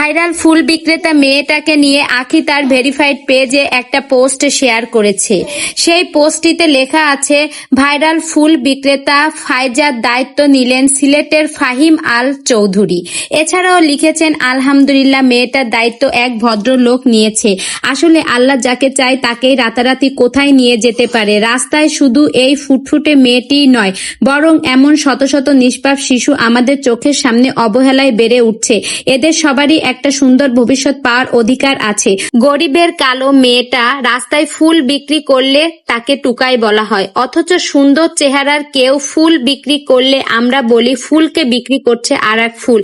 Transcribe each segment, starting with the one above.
Viral ফুল বিক্রেতা মেয়েটাকে নিয়ে আখি তার ভেরিফাইড পেজে একটা পোস্ট শেয়ার করেছে। সেই পোস্টটিতে লেখা আছে, ভাইরাল ফুল বিক্রেতা ফায়জার দায়িত্ব নিলেন সিলেটের ফাহিম আল চৌধুরী। এছাড়াও লিখেছেন, আলহামদুলিল্লাহ, মেয়েটার দায়িত্ব এক ভদ্রলোক নিয়েছে। আসলে আল্লাহ যাকে চায় তাকেই রাতারাতি কোথায় নিয়ে যেতে পারে। রাস্তায় শুধু এই ফুটফুটে মেয়েটিই নয়, বরং এমন শত শত নিষ্পাপ শিশু আমাদের চোখের সামনে অবহেলায় বেড়ে উঠছে। এদের সবারই একটা সুন্দর ভবিষ্যৎ পাওয়ার অধিকার আছে। গরিবের কালো মেয়েটা রাস্তায় ফুল বিক্রি করলে তাকে টুকাই বলা হয়, অথচ সুন্দর চেহারার কেউ ফুল বিক্রি করলে আমরা বলি ফুলকে বিক্রি করছে আর এক ফুল।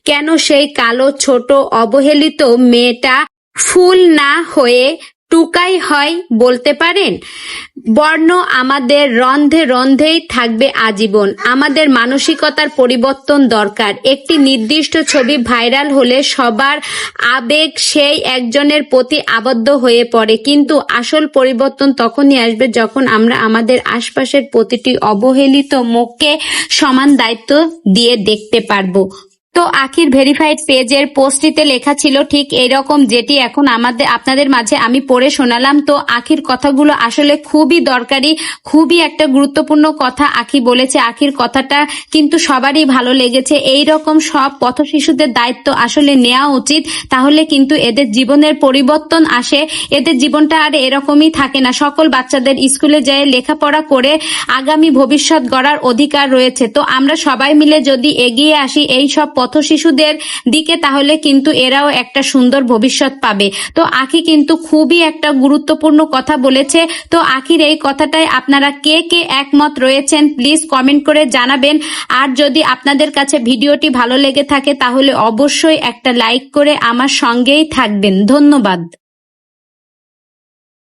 কেন সেই কালো ছোট অবহেলিত মেয়েটা ফুল না হয়ে টুকাই হয় বলতে পারেন? বর্ণ আমাদের রন্ধে রন্ধেই থাকবে আজীবন। আমাদের মানসিকতার পরিবর্তন দরকার। একটি নির্দিষ্ট ছবি ভাইরাল হলে সবার আবেগ সেই একজনের প্রতি আবদ্ধ হয়ে পড়ে, কিন্তু আসল পরিবর্তন তখনই আসবে যখন আমরা আমাদের আশপাশের প্রতিটি অবহেলিত মুখকে সমান দায়িত্ব দিয়ে দেখতে পারবো। তো আখির ভেরিফাইড পেজের পোস্টটিতে লেখা ছিল ঠিক এইরকম, যেটি এখন আপনাদের মাঝে আমি পড়ে শোনালাম। তো আখির কথাগুলো আসলে খুবই দরকারি, খুবই একটা গুরুত্বপূর্ণ কথা আখি বলেছে। আখির কথাটা কিন্তু সবারই ভালো লেগেছে। এই রকম সব পথ শিশুদের দায়িত্ব আসলে নেওয়া উচিত, তাহলে কিন্তু এদের জীবনের পরিবর্তন আসে। এদের জীবনটা আর এরকমই থাকে না। সকল বাচ্চাদের স্কুলে যেয়ে লেখাপড়া করে আগামী ভবিষ্যৎ গড়ার অধিকার রয়েছে। তো আমরা সবাই মিলে যদি এগিয়ে আসি এই সব পথ শিশুদের দিকে, তাহলে কিন্তু এরাও একটা সুন্দর ভবিষ্যৎ পাবে। তো আখি কিন্তু খুবই একটা গুরুত্বপূর্ণ কথা বলেছে। তো আখির এই কথাটাই আপনারা কে কে একমত রয়েছেন প্লিজ কমেন্ট করে জানাবেন। আর যদি আপনাদের কাছে ভিডিওটি ভালো লেগে থাকে তাহলে অবশ্যই একটা লাইক করে আমার সঙ্গেই থাকবেন। ধন্যবাদ।